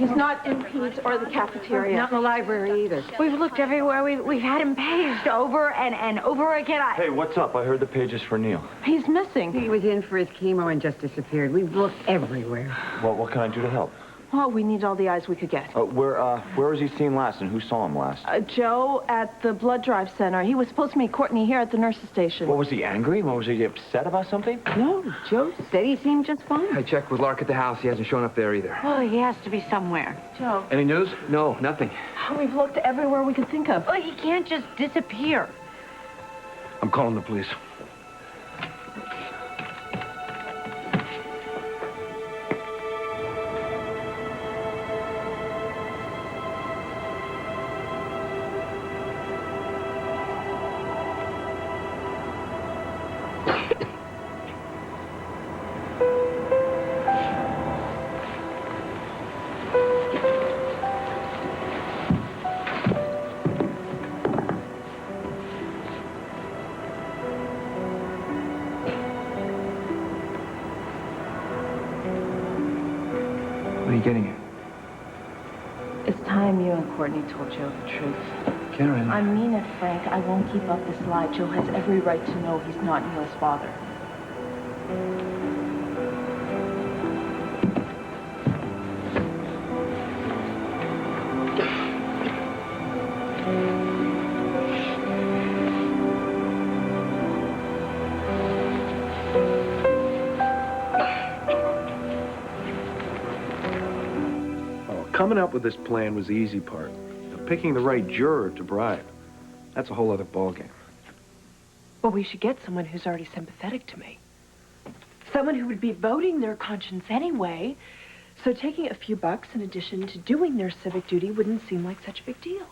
He's not in Pete's or the cafeteria. Not in the library either. We've looked everywhere. We've had him paged over and over again. Hey, what's up? I heard the page is for Neil. He's missing. He was in for his chemo and just disappeared. We've looked everywhere. Well, what can I do to help? Well, we need all the eyes we could get. Where was he seen last, and who saw him last? Joe at the blood drive center. He was supposed to meet Courtney here at the nurse's station. What, was he angry? Was he upset about something? No, Joe said he seemed just fine. I checked with Lark at the house. He hasn't shown up there either. Well, he has to be somewhere. Joe. Any news? No, nothing. We've looked everywhere we could think of. Well, he can't just disappear. I'm calling the police. What are you getting at? It's time you and Courtney told Joe the truth. Karen. I mean it, Frank. I won't keep up this lie. Joe has every right to know he's not Neil's father. Coming up with this plan was the easy part. Picking the right juror to bribe, that's a whole other ballgame. Well, we should get someone who's already sympathetic to me. Someone who would be voting their conscience anyway. So taking a few bucks in addition to doing their civic duty wouldn't seem like such a big deal.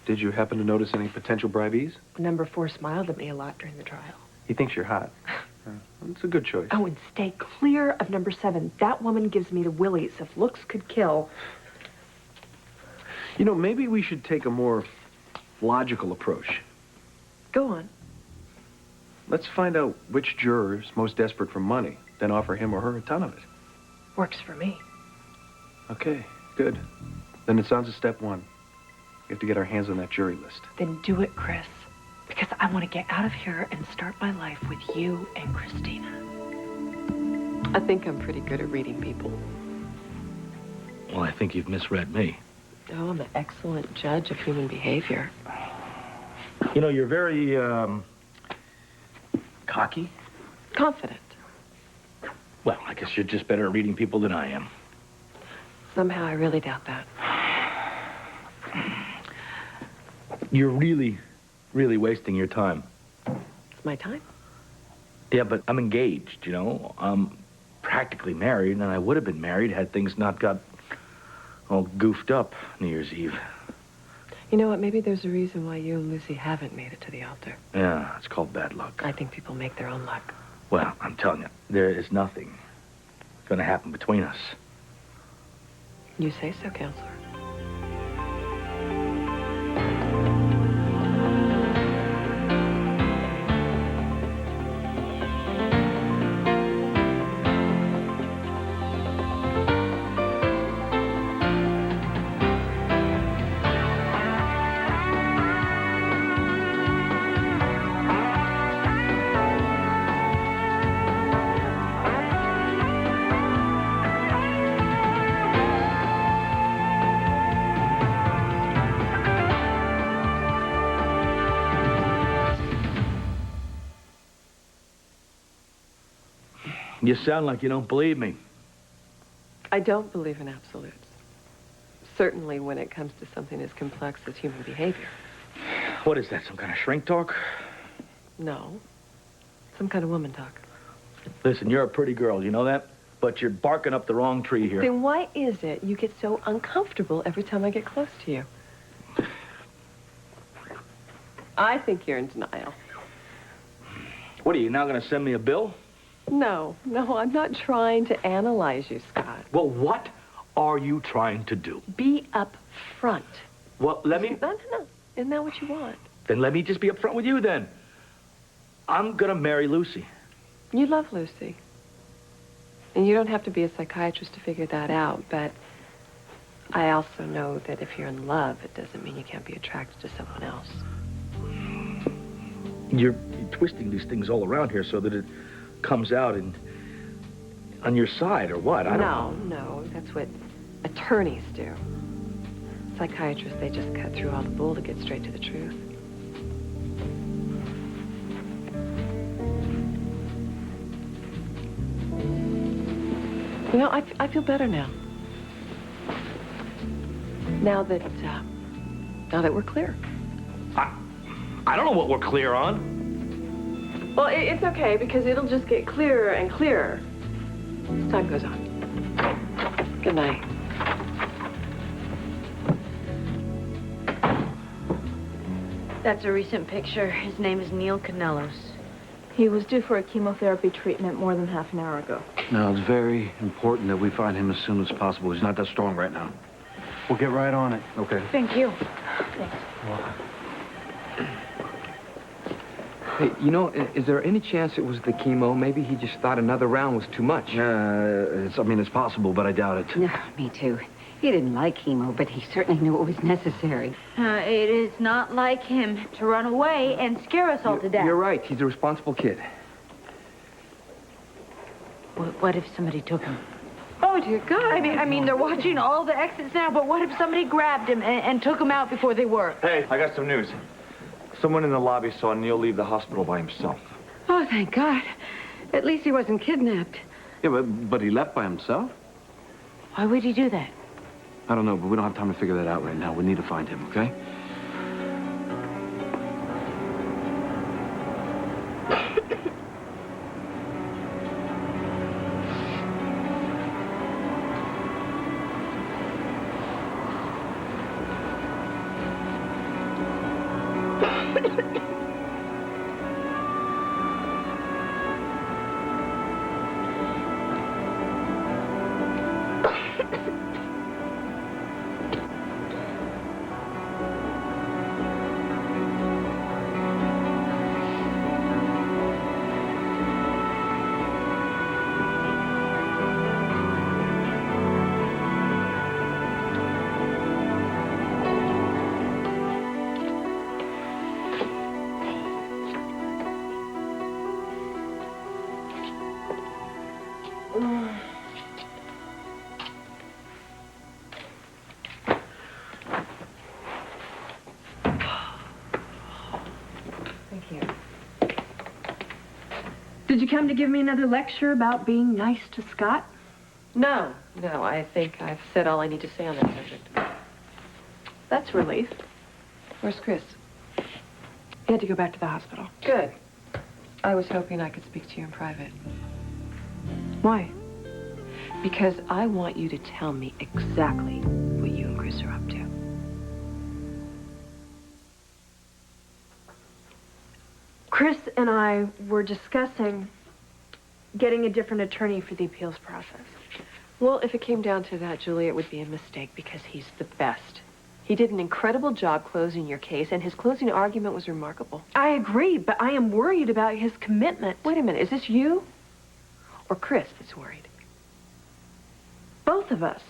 Did you happen to notice any potential bribees? Number 4 smiled at me a lot during the trial. He thinks you're hot. It's a good choice. Oh, and stay clear of number 7. That woman gives me the willies. If looks could kill. You know, maybe we should take a more logical approach. Go on. Let's find out which juror is most desperate for money, then offer him or her a ton of it. Works for me. Okay, good. Then it's on to step 1. We have to get our hands on that jury list. Then do it, Chris. Because I want to get out of here and start my life with you and Christina. I think I'm pretty good at reading people. Well, I think you've misread me. Oh, I'm an excellent judge of human behavior. You know, you're very, cocky. Confident. Well, I guess you're just better at reading people than I am. Somehow I really doubt that. You're really wasting your time. It's my time. Yeah, but I'm engaged, you know. I'm practically married, and I would have been married had things not got all goofed up New Year's Eve. You know what? Maybe there's a reason why you and Lucy haven't made it to the altar. Yeah, it's called bad luck. I think people make their own luck. Well, I'm telling you, there is nothing going to happen between us. You say so, Counselor. You sound like you don't believe me. I don't believe in absolutes. Certainly when it comes to something as complex as human behavior. What is that, some kind of shrink talk? No. Some kind of woman talk. Listen, you're a pretty girl, you know that? But you're barking up the wrong tree here. Then why is it you get so uncomfortable every time I get close to you? I think you're in denial. What, are you now going to send me a bill? No, I'm not trying to analyze you, Scott. Well, what are you trying to do? Be up front. Well, let me... No. Isn't that what you want? Then let me just be upfront with you, then. I'm going to marry Lucy. You love Lucy. And you don't have to be a psychiatrist to figure that out, but I also know that if you're in love, it doesn't mean you can't be attracted to someone else. You're twisting these things all around here so that it comes out on your side, or what? I don't know. No, that's what attorneys do. Psychiatrists, they just cut through all the bull to get straight to the truth. You know, I feel better now. Now that we're clear. I don't know what we're clear on. Well, it's okay, because it'll just get clearer and clearer as time goes on. Good night. That's a recent picture. His name is Neil Canellos. He was due for a chemotherapy treatment more than half an hour ago. No, it's very important that we find him as soon as possible. He's not that strong right now. We'll get right on it. Okay. Thank you. Thanks. Hey, you know, is there any chance it was the chemo? Maybe he just thought another round was too much. It's possible, but I doubt it. No, me too. He didn't like chemo, but he certainly knew it was necessary. It is not like him to run away and scare us all to death. You're right. He's a responsible kid. What if somebody took him? Oh, dear God. I mean, they're watching all the exits now, but what if somebody grabbed him and took him out before they were? Hey, I got some news. Someone in the lobby saw Neil leave the hospital by himself. Oh, thank God. At least he wasn't kidnapped. Yeah, but he left by himself? Why would he do that? I don't know, but we don't have time to figure that out right now. We need to find him, okay? Thank you. Did you come to give me another lecture about being nice to Scott? No. I think I've said all I need to say on that subject. That's a relief. Where's Chris? He had to go back to the hospital. Good. I was hoping I could speak to you in private. Why? Because I want you to tell me exactly what you and Chris are up to. Chris and I were discussing getting a different attorney for the appeals process. Well, if it came down to that, Julie, it would be a mistake because he's the best. He did an incredible job closing your case, and his closing argument was remarkable. I agree, but I am worried about his commitment. Wait a minute, is this you or Chris that's worried? Both of us.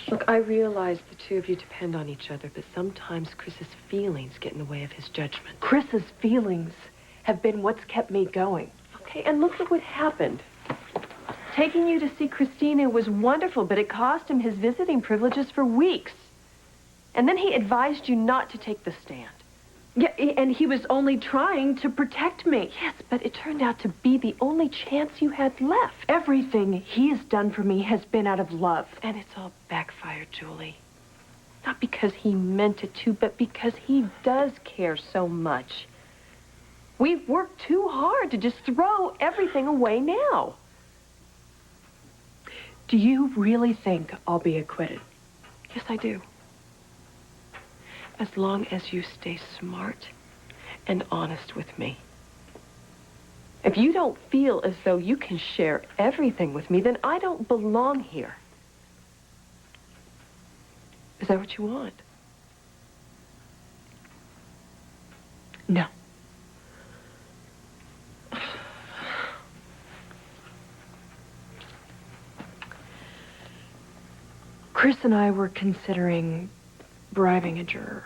Look, I realize the two of you depend on each other, but sometimes Chris's feelings get in the way of his judgment. Chris's feelings have been what's kept me going. Okay, and look at what happened. Taking you to see Christina was wonderful, but it cost him his visiting privileges for weeks. And then he advised you not to take the stand. Yeah, and he was only trying to protect me. Yes, but it turned out to be the only chance you had left. Everything he has done for me has been out of love. And it's all backfired, Julie. Not because he meant it to, but because he does care so much. We've worked too hard to just throw everything away now. Do you really think I'll be acquitted? Yes, I do. As long as you stay smart and honest with me. If you don't feel as though you can share everything with me, then I don't belong here. Is that what you want? No. Chris and I were considering bribing a juror.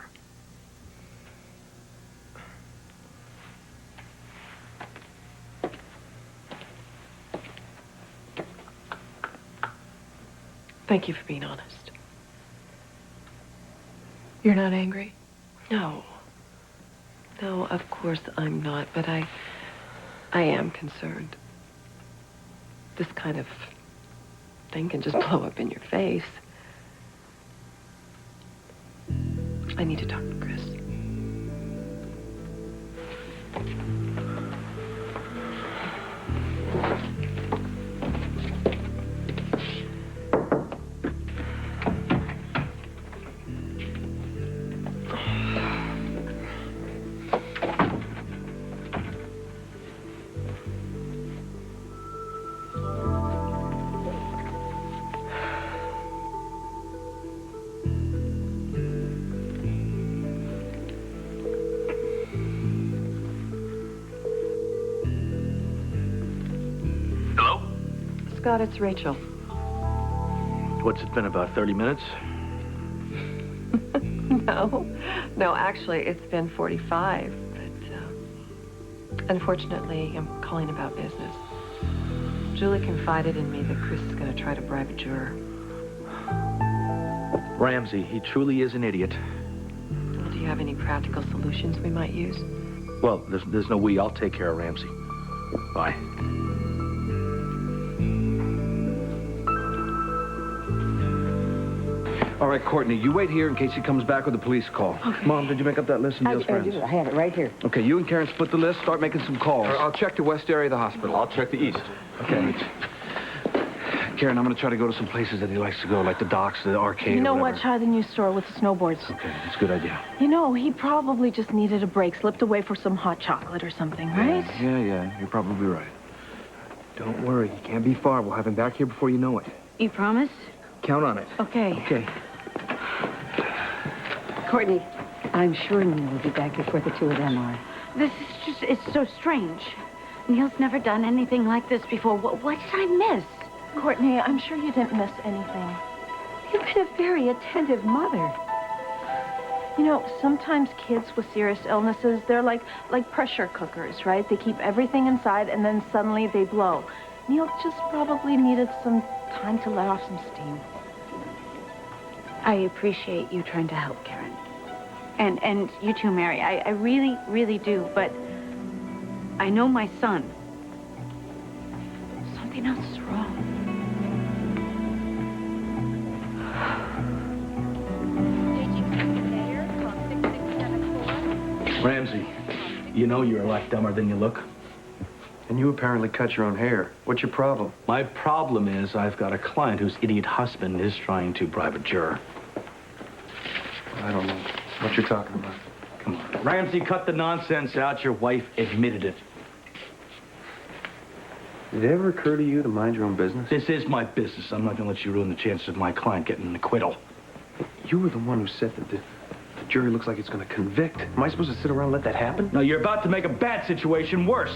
Thank you for being honest. You're not angry? No. No, of course I'm not, but I am concerned. This kind of thing can just blow up in your face. I need to talk to Chris. Scott, it's Rachel. What's it been, about 30 minutes? No, actually, it's been 45. But unfortunately, I'm calling about business. Julie confided in me that Chris is going to try to bribe a juror. Ramsey, he truly is an idiot. Well, do you have any practical solutions we might use? Well, there's no we. I'll take care of Ramsey. Bye. All right, Courtney, you wait here in case he comes back with a police call. Okay. Mom, did you make up that list of Neil's friends? I have it right here. Okay, you and Karen split the list. Start making some calls. I'll check the west area of the hospital. I'll check the east. Okay. Karen, I'm going to try to go to some places that he likes to go, like the docks, the arcade, You know or what? whatever. Try the new store with the snowboards. Okay, that's a good idea. You know, he probably just needed a break, slipped away for some hot chocolate or something, right? Yeah, you're probably right. Don't worry, he can't be far. We'll have him back here before you know it. You promise? Count on it. Okay. Okay. Courtney, I'm sure Neil will be back before the two of them are. This is just, it's so strange. Neil's never done anything like this before. What did I miss? Courtney, I'm sure you didn't miss anything. You've been a very attentive mother. You know, sometimes kids with serious illnesses, they're like pressure cookers, right? They keep everything inside and then suddenly they blow. Neil just probably needed some time to let off some steam. I appreciate you trying to help, Karen. And you too, Mary. I really, really do. But I know my son. Something else is wrong. Ramsey, you know you're a lot dumber than you look. And you apparently cut your own hair. What's your problem? My problem is I've got a client whose idiot husband is trying to bribe a juror. I don't know what you're talking about. Come on. Ramsey, cut the nonsense out. Your wife admitted it. Did it ever occur to you to mind your own business? This is my business. I'm not going to let you ruin the chances of my client getting an acquittal. You were the one who said that the jury looks like it's going to convict. Am I supposed to sit around and let that happen? No, you're about to make a bad situation worse.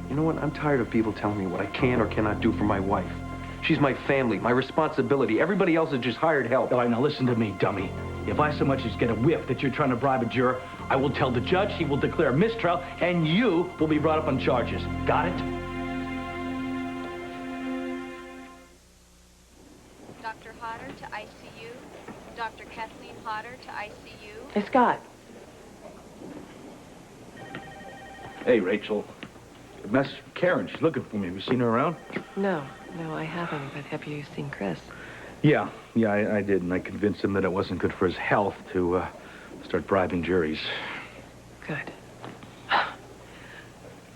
You know what? I'm tired of people telling me what I can or cannot do for my wife. She's my family, my responsibility. Everybody else is just hired help. All right, now listen to me, dummy. If I so much as get a whiff that you're trying to bribe a juror, I will tell the judge, he will declare mistrial, and you will be brought up on charges. Got it? Dr. Hodder to ICU. Dr. Kathleen Hodder to ICU. Hey, Scott. Hey, Rachel. Message from Karen. She's looking for me. Have you seen her around? No, I haven't. But have you seen Chris? Yeah, I did, and I convinced him that it wasn't good for his health to start bribing juries. Good.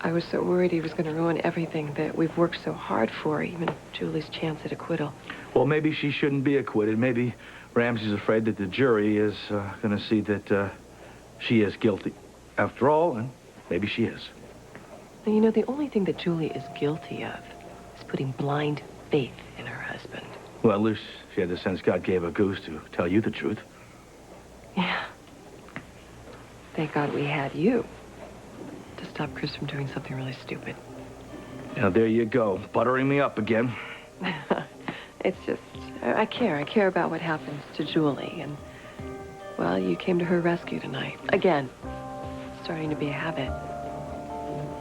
I was so worried he was going to ruin everything that we've worked so hard for, even Julie's chance at acquittal. Well, maybe she shouldn't be acquitted. Maybe Ramsey's afraid that the jury is going to see that she is guilty. After all, and maybe she is. Now, you know, the only thing that Julie is guilty of is putting blind faith in her husband. Well, at least she had the sense God gave a goose to tell you the truth. Yeah. Thank God we had you to stop Chris from doing something really stupid. Now, there you go, buttering me up again. It's just, I care. I care about what happens to Julie. And, well, you came to her rescue tonight. Again. It's starting to be a habit.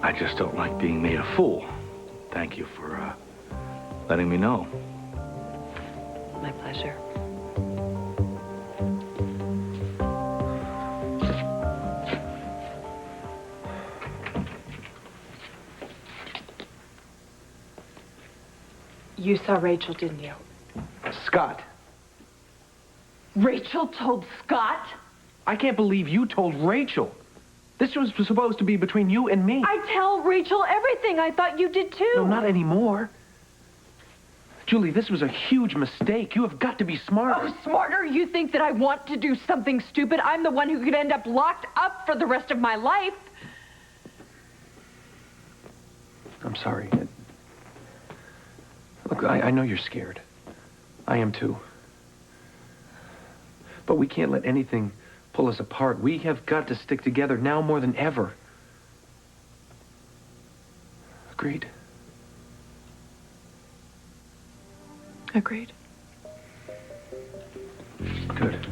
I just don't like being made a fool. Thank you for letting me know. My pleasure. You saw Rachel, didn't you? Scott, Rachel told Scott? I can't believe you told Rachel. This was supposed to be between you and me. I tell Rachel everything. I thought you did too. No, not anymore. Julie, this was a huge mistake. You have got to be smarter. Oh, smarter? You think that I want to do something stupid? I'm the one who could end up locked up for the rest of my life. I'm sorry. Look, I know you're scared. I am too. But we can't let anything pull us apart. We have got to stick together now more than ever. Agreed? Agreed. Good.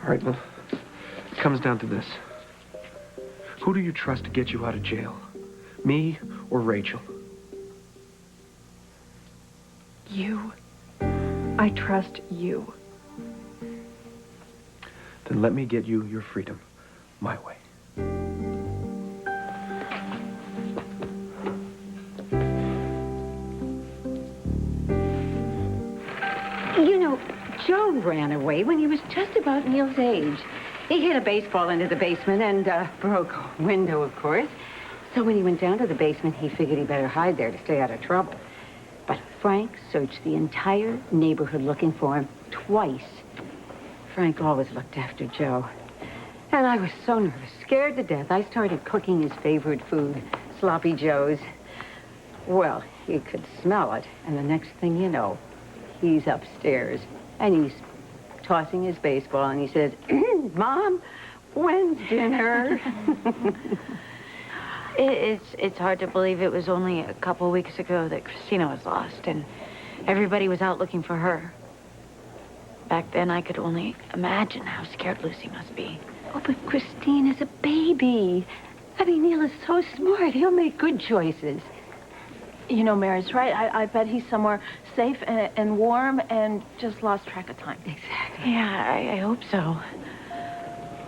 All right, well, it comes down to this. Who do you trust to get you out of jail? Me or Rachel? You. I trust you. Then let me get you your freedom my way. You know, Joe ran away when he was just about Neil's age. He hit a baseball into the basement and broke a window, of course. So when he went down to the basement, he figured he better hide there to stay out of trouble. But Frank searched the entire neighborhood looking for him twice. Frank always looked after Joe. And I was so nervous, scared to death. I started cooking his favorite food, sloppy joes. Well, he could smell it, and the next thing you know, he's upstairs, and he's tossing his baseball, and he says, Mom, when's dinner? It's hard to believe it was only a couple weeks ago that Christina was lost, and everybody was out looking for her. Back then, I could only imagine how scared Lucy must be. Oh, but Christine is a baby. I mean, Neil is so smart. He'll make good choices. You know, Mary's right. I bet he's somewhere safe and warm and just lost track of time. Exactly. Yeah, I hope so.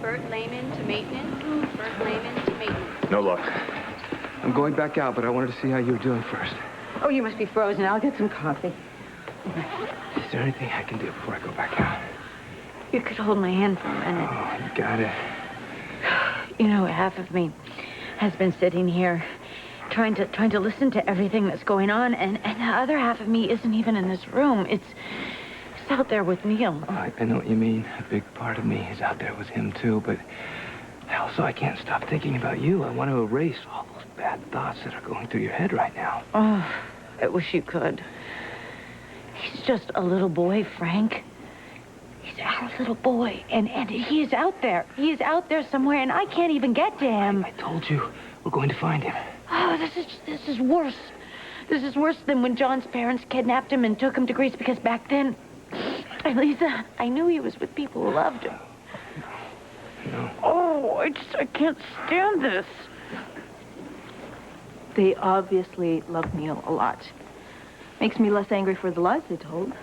Bert Lehman to maintenance. Bert Lehman to maintenance. No luck. I'm going back out, but I wanted to see how you were doing first. Oh, you must be frozen. I'll get some coffee. Is there anything I can do before I go back out? You could hold my hand for a minute. Oh, you got it. You know, half of me has been sitting here trying to listen to everything that's going on, and the other half of me isn't even in this room. It's out there with Neil. Oh, I know what you mean. A big part of me is out there with him, too, but I can't stop thinking about you. I want to erase all those bad thoughts that are going through your head right now. Oh, I wish you could. He's just a little boy, Frank. He's our little boy, and he is out there. He is out there somewhere, and I can't even get to him. I told you, we're going to find him. Oh, this is worse. This is worse than when John's parents kidnapped him and took him to Greece, because back then, Lisa, I knew he was with people who loved him. No. Oh, I can't stand this. They obviously love Neil a lot. Makes me less angry for the lies they told.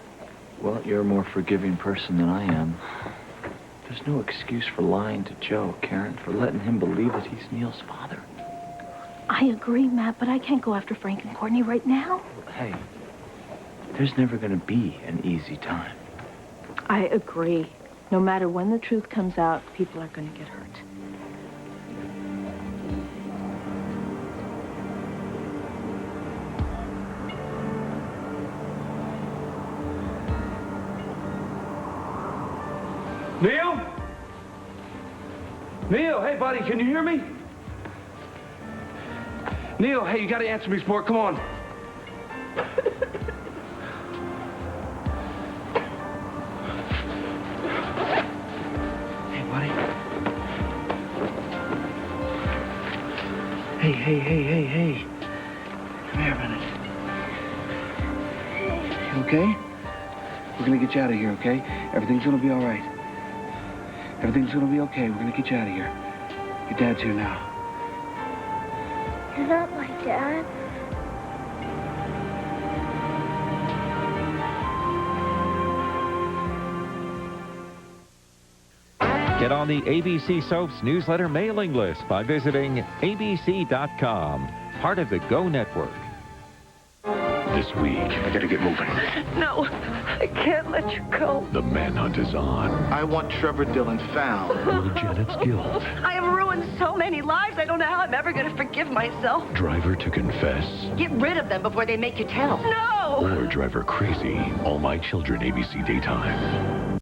Well, you're a more forgiving person than I am. There's no excuse for lying to Joe, Karen, for letting him believe that he's Neil's father. I agree, Matt, but I can't go after Frank and Courtney right now. Hey, there's never going to be an easy time. I agree. No matter when the truth comes out, people are going to get hurt. Neil? Neil, hey, buddy, can you hear me? Neil, hey, you got to answer me, sport. Come on. Hey, buddy. Hey. Come here a minute. You okay? We're gonna get you out of here, okay? Everything's gonna be all right. Everything's gonna be okay. We're gonna get you out of here. Your dad's here now. You're not my dad. Get on the ABC Soaps newsletter mailing list by visiting abc.com, part of the Go Network. This week, I gotta get moving. No, I can't let you go. The manhunt is on. I want Trevor Dillon found. Will Janet's guilt I have ruined so many lives, I don't know how I'm ever going to forgive myself. drive her to confess? Get rid of them before they make you tell. No! Or drive her crazy? All My Children, ABC Daytime.